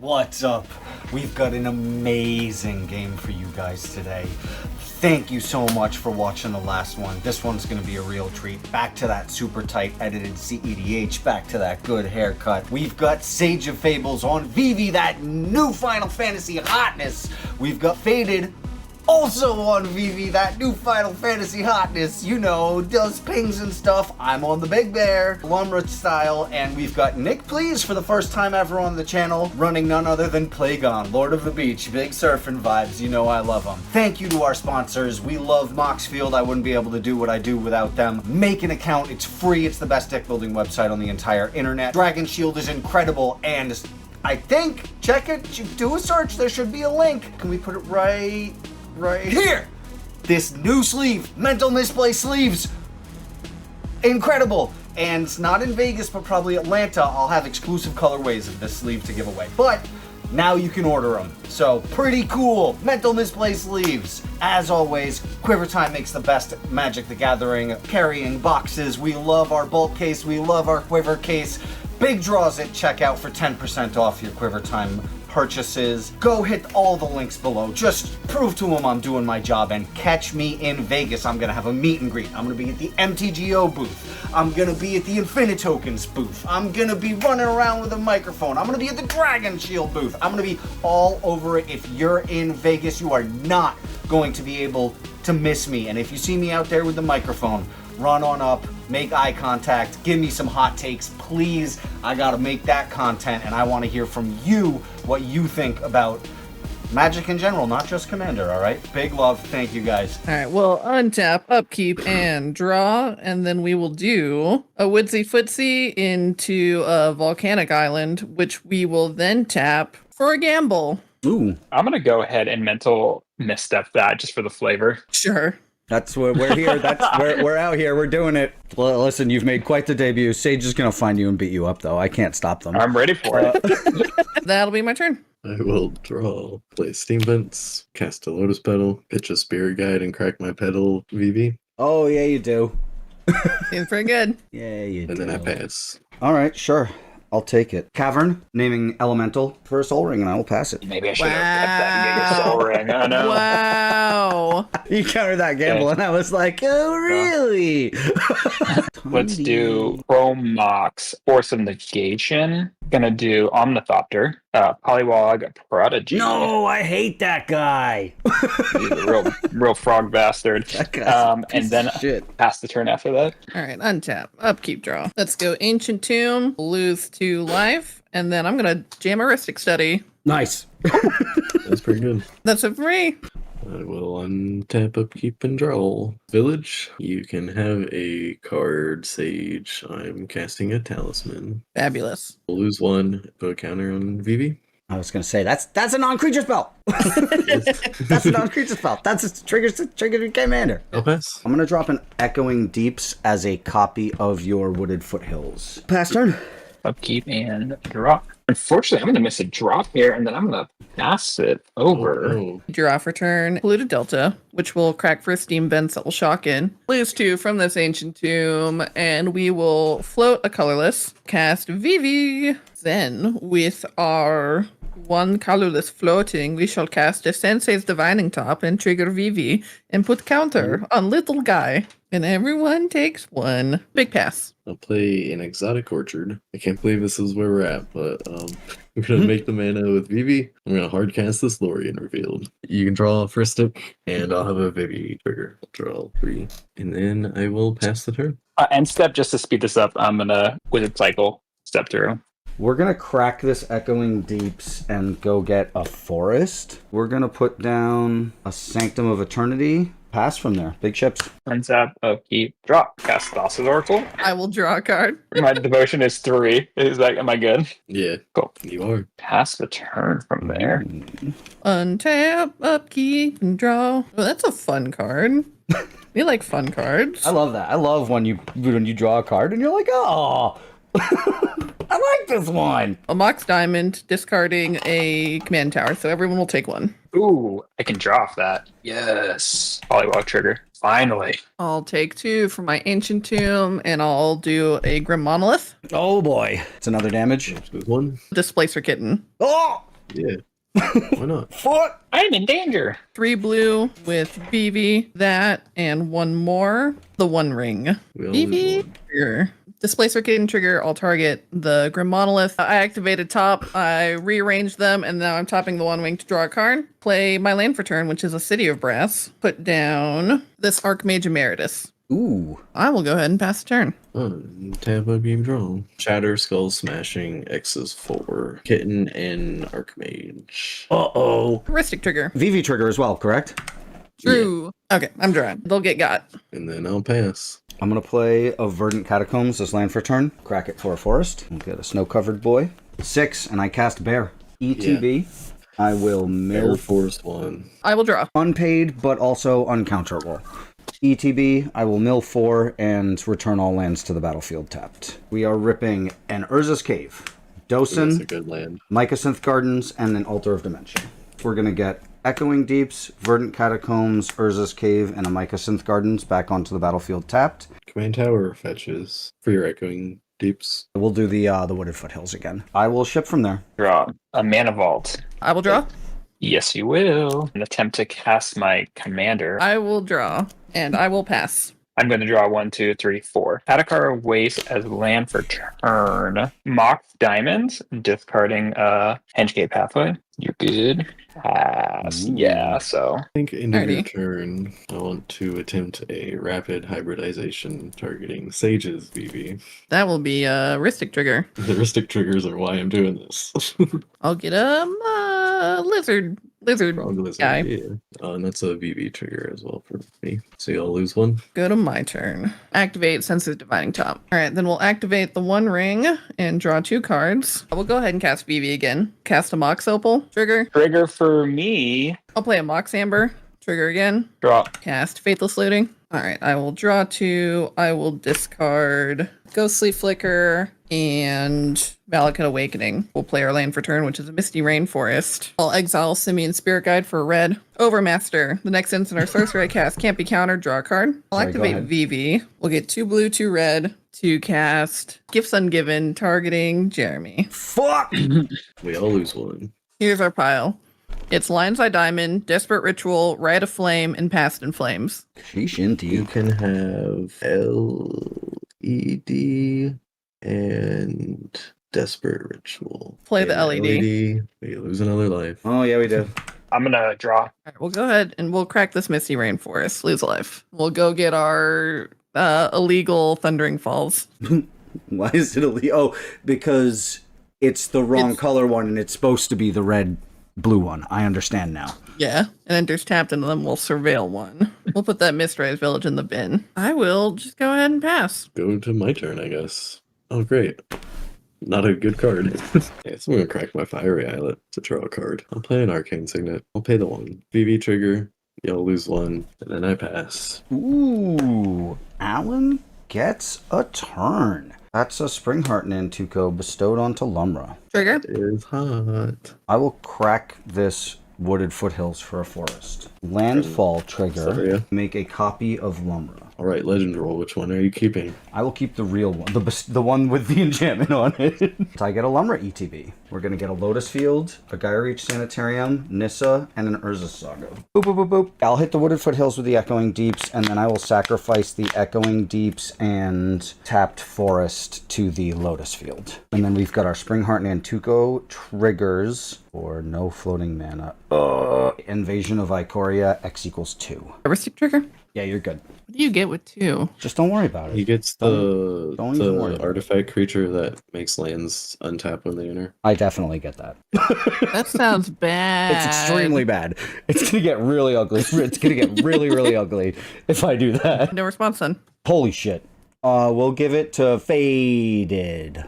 What's up? We've got an amazing game for you guys today. Thank you so much for watching the last one. This one's gonna be a real treat. Back to that super tight edited CEDH, back to that good haircut. We've got Sage of Fables on Vivi, that new Final Fantasy hotness. We've got Faded also on Vivi, that new Final Fantasy hotness, you know, does pings and stuff. I'm on the Big Bear, Lumra style, and we've got NicPlz for the first time ever on the channel, running none other than Plagon, Lord of the Beach, big surfing vibes, you know I love them. Thank you to our sponsors. We love Moxfield. I wouldn't be able to do what I do without them. Make an account, it's free, it's the best deck building website on the entire internet. Dragon Shield is incredible, and I think, check it, do a search, there should be a link. Can we put it right here? This new sleeve, Mental Misplay sleeves, incredible. And not in Vegas, but probably Atlanta, I'll have exclusive colorways of this sleeve to give away. But now you can order them. So pretty cool, Mental Misplay sleeves. As always, Quiver Time makes the best Magic the Gathering carrying boxes. We love our bulk case, we love our Quiver case. Big draws at checkout for 10% off your Quiver Time purchases. Go hit all the links below. Just prove to them I'm doing my job and catch me in Vegas. I'm gonna have a meet and greet. I'm gonna be at the MTGO booth. I'm gonna be at the Infinitokens booth. I'm gonna be running around with a microphone. I'm gonna be at the Dragon Shield booth. I'm gonna be all over it. If you're in Vegas, you are not going to be able to miss me. And if you see me out there with the microphone, run on up, make eye contact, give me some hot takes, please. I gotta make that content, and I wanna hear from you what you think about Magic in general, not just Commander, all right? Big love, thank you guys. All right, we'll untap, upkeep, and draw, and then we will do a Woodsy Footsie into a Volcanic Island, which we will then tap for a gamble. Ooh. I'm gonna go ahead and mental misstep that just for the flavor. Sure. That's what we're here. That's we're out here. We're doing it. Well, listen, you've made quite the debut. Sage is gonna find you and beat you up, though. I can't stop them. I'm ready for it. That'll be my turn. I will draw, play Steam Vents, cast a Lotus Petal, pitch a Spirit Guide, and crack my pedal VV. Oh yeah, you do. Seems pretty good. Yeah, you do. And then I pass. All right, sure. I'll take it. Cavern, naming Elemental for a Soul Ring, and I will pass it. Maybe I should have kept that and get a soul ring. I know. Wow. You countered that gamble, and I was like, oh, really? Let's do Chrome Mox, Force of Negation. Gonna do Omnithopter, Polywog, Prodigy. No, I hate that guy. He's a real frog bastard. And then pass the turn after that. All right, untap, upkeep, draw. Let's go Ancient Tomb, lose 2 life, and then I'm gonna jam Heuristic Study. Nice. That's pretty good. That's it for me. I will untap, upkeep, and draw. Village, you can have a card, Sage. I'm casting a Talisman. Fabulous. I'll lose 1, put a counter on VV. I was gonna say that's a non-creature spell. That's a non-creature spell. That's a trigger commander. I'll pass. I'm gonna drop an Echoing Deeps as a copy of your Wooded Foothills. Pass turn. Upkeep and draw. Unfortunately, I'm going to miss a drop here, and then I'm going to pass it over. Oh, Draw for turn, Polluted Delta, which will crack for Steam Vents that will shock in. Lose 2 from this Ancient Tomb, and we will float a colorless. Cast Vivi. Then, with our 1 colorless floating, we shall cast a Sensei's Divining Top and trigger Vivi and put counter on little guy. And everyone takes 1. Big pass. I'll play an Exotic Orchard. I can't believe this is where we're at, but I'm gonna make the mana with Vivi. I'm gonna hard cast this Lorien Revealed. You can draw for a stick, and I'll have a Vivi trigger. I'll draw 3, and then I will pass the turn. End step, just to speed this up, I'm going to Wizard Cycle step through. We're gonna crack this Echoing Deeps and go get a Forest. We're gonna put down a Sanctum of Eternity. Pass from there. Big chips. Untap, upkeep, drop. Cast Thassa's Oracle. I will draw a card. My devotion is 3. Am I good? Yeah, Cool. you are. Pass the turn from there. Untap, upkeep, and draw. Oh, that's a fun card. We like fun cards. I love that. I love when you draw a card and you're like, oh, I like this one. A Mox Diamond, discarding a command tower, so everyone will take 1. Ooh, I can draw off that. Yes. Polywog trigger. Finally. I'll take 2 for my Ancient Tomb, and I'll do a Grim Monolith. Oh boy. It's another damage. Lose 1. Displacer Kitten. Oh! Yeah. Why not? What? I'm in danger. 3 blue with Vivi, that, and 1 more. The One Ring. We all lose Vivi. one. Trigger. Display circuit trigger. I'll target the Grim Monolith. I activated top. I rearranged them, and now I'm topping the One Ring to draw a card. Play my land for turn, which is a City of Brass. Put down this Archmage Emeritus. Ooh. I will go ahead and pass the turn. Tab up game draw. Shatter, Skull Smashing, X's 4. Kitten and Archmage. Uh-oh. Heuristic trigger. Vivi trigger as well, correct? True. Okay, I'm drawing. They'll get got. And then I'll pass. I'm going to play a Verdant Catacombs as land for turn. Crack it for a forest. We'll get a snow-covered boy. 6, and I cast Bear. ETB. I will Air mill Force 1. I will draw. unpaid, but also uncounterable. ETB, I will mill 4 and return all lands to the battlefield tapped. We are ripping an Urza's Cave, That's a Dosen, good land. Mycosynth Gardens, and an Altar of Dimension. We're going to get Echoing Deeps, Verdant Catacombs, Urza's Cave, and a Mycosynth Gardens back onto the battlefield tapped. Command Tower fetches for your Echoing Deeps. We'll do the Wooded Foothills again. I will ship from there. Draw a mana vault. I will draw. Yes, you will. An attempt to cast my commander. I will draw. And I will pass. I'm going to draw 1, 2, 3, 4. Atakara waste as land for turn. Mock Diamonds, discarding Hengate Pathway. You're good. Pass. Ooh. Yeah, so. I think end of your Alrighty. turn, I want to attempt a rapid hybridization targeting Sage's VV. That will be a Heuristic trigger. The heuristic triggers are why I'm doing this. I'll get a lizard. Frog lizard, guy. yeah. And that's a VV trigger as well for me. So you'll lose one. Go to my turn. Activate Senses Divining Top. All right, then we'll activate the One Ring and draw 2 cards. I will go ahead and cast Vivi again. Cast a Mox Opal. Trigger. Trigger for me. I'll play a Mox Amber. Trigger again. Draw. Cast Faithless Looting. All right, I will draw 2. I will discard Ghostly Flicker and Valakut Awakening. We'll play our land for turn, which is a Misty Rainforest. I'll exile Simian Spirit Guide for red. Overmaster. The next instant or sorcery I cast can't be countered. Draw a card. I'll Sorry, go activate ahead. Vivi. We'll get 2 blue, 2 red to cast Gifts Ungiven, targeting Jeremy. Fuck! We all lose one. Here's our pile. It's Lion's Eye Diamond, Desperate Ritual, Rite of Flame, and Past in Flames. Sheesh You indeed. can have LED and Desperate Ritual. Play the And LED. We lose another life. Oh, yeah, we do. I'm going to draw. All right, we'll go ahead and we'll crack this Misty Rainforest. Lose a life. We'll go get our illegal Thundering Falls. Why is it oh, because it's the wrong It's- color one and it's supposed to be the red blue one. I understand now. Yeah, and enters tapped, and then we'll surveil one. We'll put that Mistrise Village in the bin. I will just go ahead and pass. Go to my turn, I guess. Oh, great. Not a good card. Yeah, so I'm gonna crack my Fiery Islet to draw a card. I'll play an Arcane Signet. I'll pay the 1. VV trigger. You'll lose 1, and then I pass. Ooh, Alan gets a turn. That's a Springheart Nantuko bestowed onto Lumra. Trigger. It is hot. I will crack this Wooded Foothills for a forest. Landfall trigger. Sorry. Make a copy of Lumra. All right, legend roll. Which one are you keeping? I will keep the real one, the one with the enchantment on it. So I get a Lumra ETB. We're gonna get a Lotus Field, a Gaia Reach Sanitarium, Nissa, and an Urza Saga. Boop, boop, boop, boop. I'll hit the Wooded Foothills with the Echoing Deeps, and then I will sacrifice the Echoing Deeps and Tapped Forest to the Lotus Field. And then we've got our Springheart Nantuko triggers for no floating mana. Invasion of Ikoria, X equals 2. Heuristic trigger. Yeah, you're good. What do you get with 2? Just don't worry about He it. gets Don't even worry the about it. artifact creature that makes lands untap when they enter. I definitely get that. That sounds bad. It's extremely bad. It's gonna get really ugly. It's gonna get really, really ugly if I do that. No response then. Holy shit. We'll give it to Faded.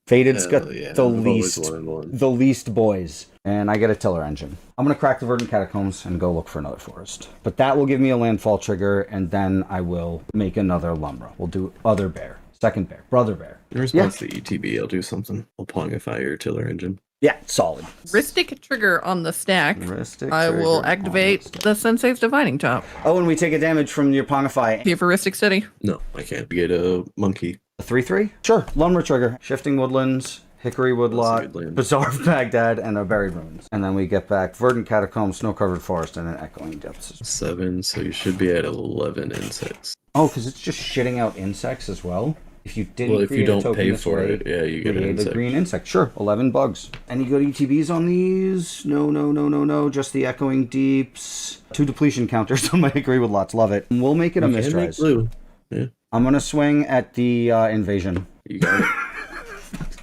Faded's Hell got yeah, the I've always least wanted one. the least boys. And I get a Tiller Engine. I'm gonna crack the Verdant Catacombs and go look for another forest. But that will give me a landfall trigger, and then I will make another Lumbra. We'll do other bear. Second bear. Brother bear. In response to ETB, I'll do something. I'll pongify your tiller engine. Yeah, solid. Heuristic trigger on the stack. Heuristic I will trigger activate on the Sensei's Divining Top. Oh, and we take a damage from your Pongify. Do you have Heuristic City? No, I can't. Get a monkey. A 3/3? Sure. Lumber trigger. Shifting Woodlands. Hickory That's a Woodlot, good land. Bazaar of Baghdad, and a Buried Ruins. And then we get back Verdant Catacombs, Snow-Covered Forest, and an Echoing Depths. 7, so you should be at 11 insects. Oh, because it's just shitting out insects as well? If you didn't Well, if you create a don't token pay this for way, it, yeah, you get an create a insect. green insect. Sure, 11 bugs. Any good ETBs on these? No. Just the Echoing Deeps. 2 depletion counters on my Hickory Woodlots. Love it. We'll make it a You can make mistrise. blue. Yeah, I'm going to swing at the Invasion. you got it.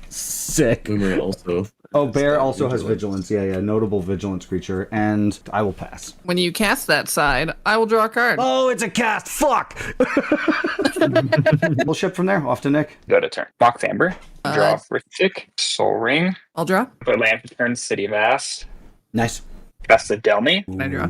Sick. Boomer also. Oh, Bear that also has vigilance. vigilance. Yeah. Notable vigilance creature. And I will pass. When you cast that side, I will draw a card. Oh, it's a cast. Fuck. We'll ship from there. Off to Nick. Go to turn. Mock Amber. Draw Rithik. Soul Ring. I'll draw. Put land for turn. City of Ass. Nice. Best of Delmy. Can I draw?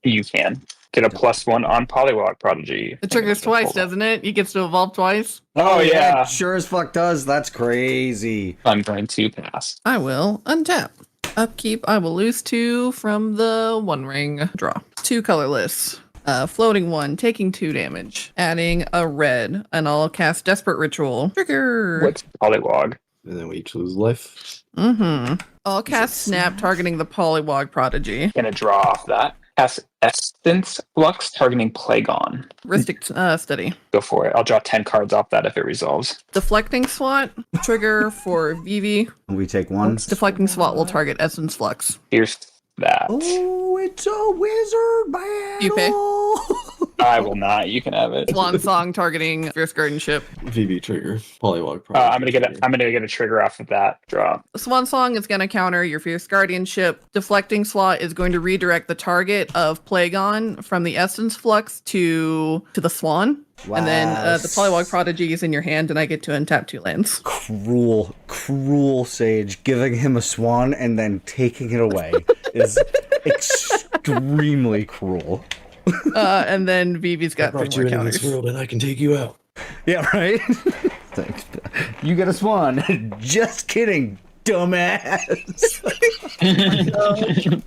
You can. Get a +1 on Polywog Prodigy. It triggers twice, doesn't it? You get to evolve twice. Oh, yeah. It sure as fuck does. That's crazy. I'm going to pass. I will untap. Upkeep, I will lose 2 from the 1 ring. Draw. 2 colorless. Floating 1, taking 2 damage. Adding a red, and I'll cast Desperate Ritual. Trigger. What's Polywog? And then we each lose life. I'll cast Snap, targeting the Polywog Prodigy. Gonna draw off that. Cast Essence Flux, targeting Plagon. Ristic Study. Go for it. I'll draw 10 cards off that if it resolves. Deflecting Swat. Trigger for Vivi. We take 1. Deflecting Swat will target Essence Flux. Here's that. Oh, it's a wizard battle. You pay? I will not. You can have it. Swan Song targeting Fierce Guardianship. VB trigger. Polywog. I'm gonna get a trigger off of that draw. Swan Song is going to counter your Fierce Guardianship. Deflecting Swat is going to redirect the target of Plagon from the Essence Flux to the Swan. Wow. And then the Polywog Prodigy is in your hand, and I get to untap 2 lands. Cruel Sage. Giving him a swan and then taking it away is extremely cruel. And then Vivi's got 3 brought you more into this counters. world and I can take you out. Yeah, right? Thanks. You get a swan. Just kidding, dumbass.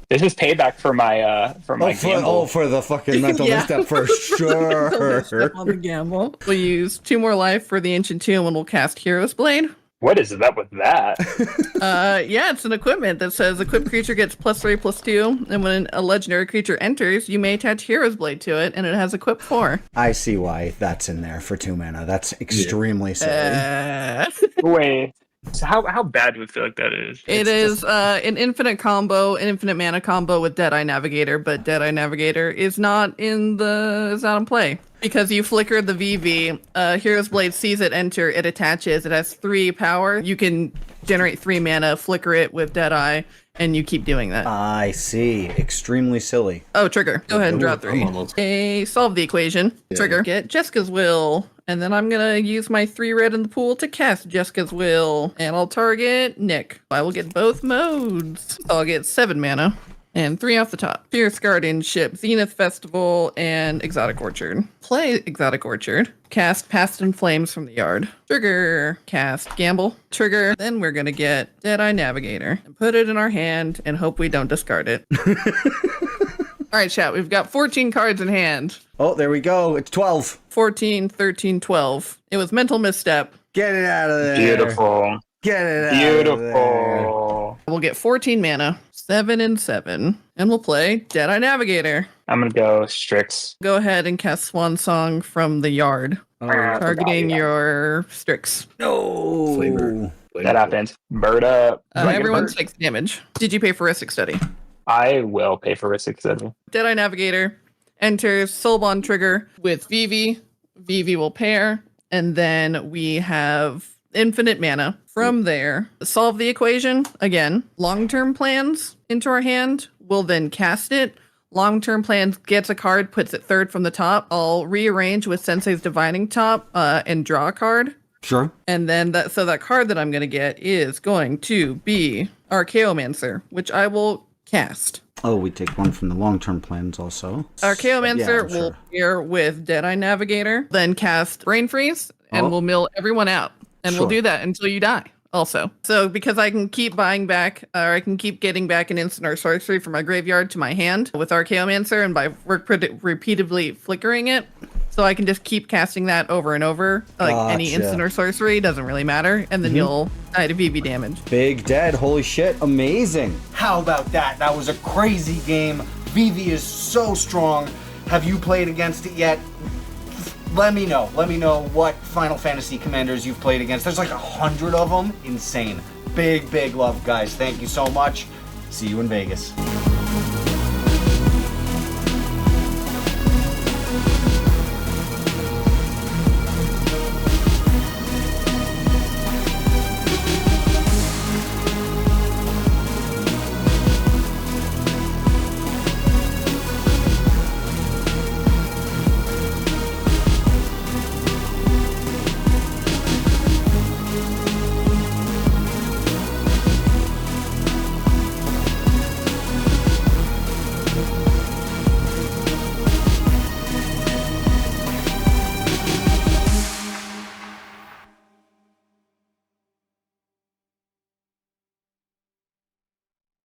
This is payback for my gamble. for the fucking mental Yeah. misstep for sure. Step on the gamble. We'll use 2 more life for the Ancient Tomb, and we'll cast Hero's Blade. What is that with that? Yeah, it's an equipment that says equipped creature gets +3/+2, and when a legendary creature enters, you may attach Hero's Blade to it, and it has equip 4. I see why that's in there for 2 mana. That's extremely silly. Wait. So how bad do we feel like that is? It is an infinite combo, an infinite mana combo with Deadeye Navigator, but Deadeye Navigator is not in play. Because you flicker the VV, Hero's Blade sees it enter, it attaches, it has 3 power. You can generate 3 mana, flicker it with Deadeye, and you keep doing that. I see. Extremely silly. Oh, trigger. Go ahead and draw I'm 3. almost- Solve the equation. Yeah. Trigger. Get Jessica's Will. And then I'm going to use my 3 red in the pool to cast Jessica's Will. And I'll target Nick. I will get both modes. So I'll get 7 mana. And 3 off the top. Fierce Guardianship, Zenith Festival, and Exotic Orchard. Play Exotic Orchard. Cast Past in Flames from the yard. Trigger. Cast Gamble. Trigger. Then we're going to get Deadeye Navigator. And put it in our hand and hope we don't discard it. All right, chat. We've got 14 cards in hand. Oh, there we go. It's 12. 14, 13, 12. It was Mental Misstep. Get it out of there. Beautiful. Get it out of there. Beautiful. We'll get 14 mana. 7 and 7. And we'll play Deadeye Navigator. I'm gonna go Strix. Go ahead and cast Swan Song from the yard. Targeting your Strix. No. Flavor. That happens. Bird up. Do I get a Everyone bird? takes damage. Did you pay for Ristic Study? I will pay for Ristic Study. Deadeye Navigator enters Soulbond Trigger with Vivi. Vivi will pair. And then we have infinite mana. From there, solve the equation. Again, long-term plans into our hand. We'll then cast it. Long-term plans gets a card, puts it 3rd from the top. I'll rearrange with Sensei's Divining Top and draw a card. Sure. And then that card that I'm going to get is going to be Archaeomancer, which I will cast. Oh, we take 1 from the long-term plans also. Archaeomancer Yeah, will pair with Deadeye Navigator, then cast Brain Freeze, and Oh. we'll mill everyone out. And we'll Sure. do that until you die also. So because I can keep buying back, or I can keep getting back an instant or sorcery from my graveyard to my hand with Archaeomancer, and by repeatedly flickering it, So I can just keep casting that over and over. Like any Gotcha. instant or sorcery, doesn't really matter. And then you'll die to VV damage. Big dead. Holy shit. Amazing. How about that? That was a crazy game. Vivi is so strong. Have you played against it yet? Let me know. Let me know what Final Fantasy commanders you've played against. There's like 100 of them. Insane. Big love, guys. Thank you so much. See you in Vegas.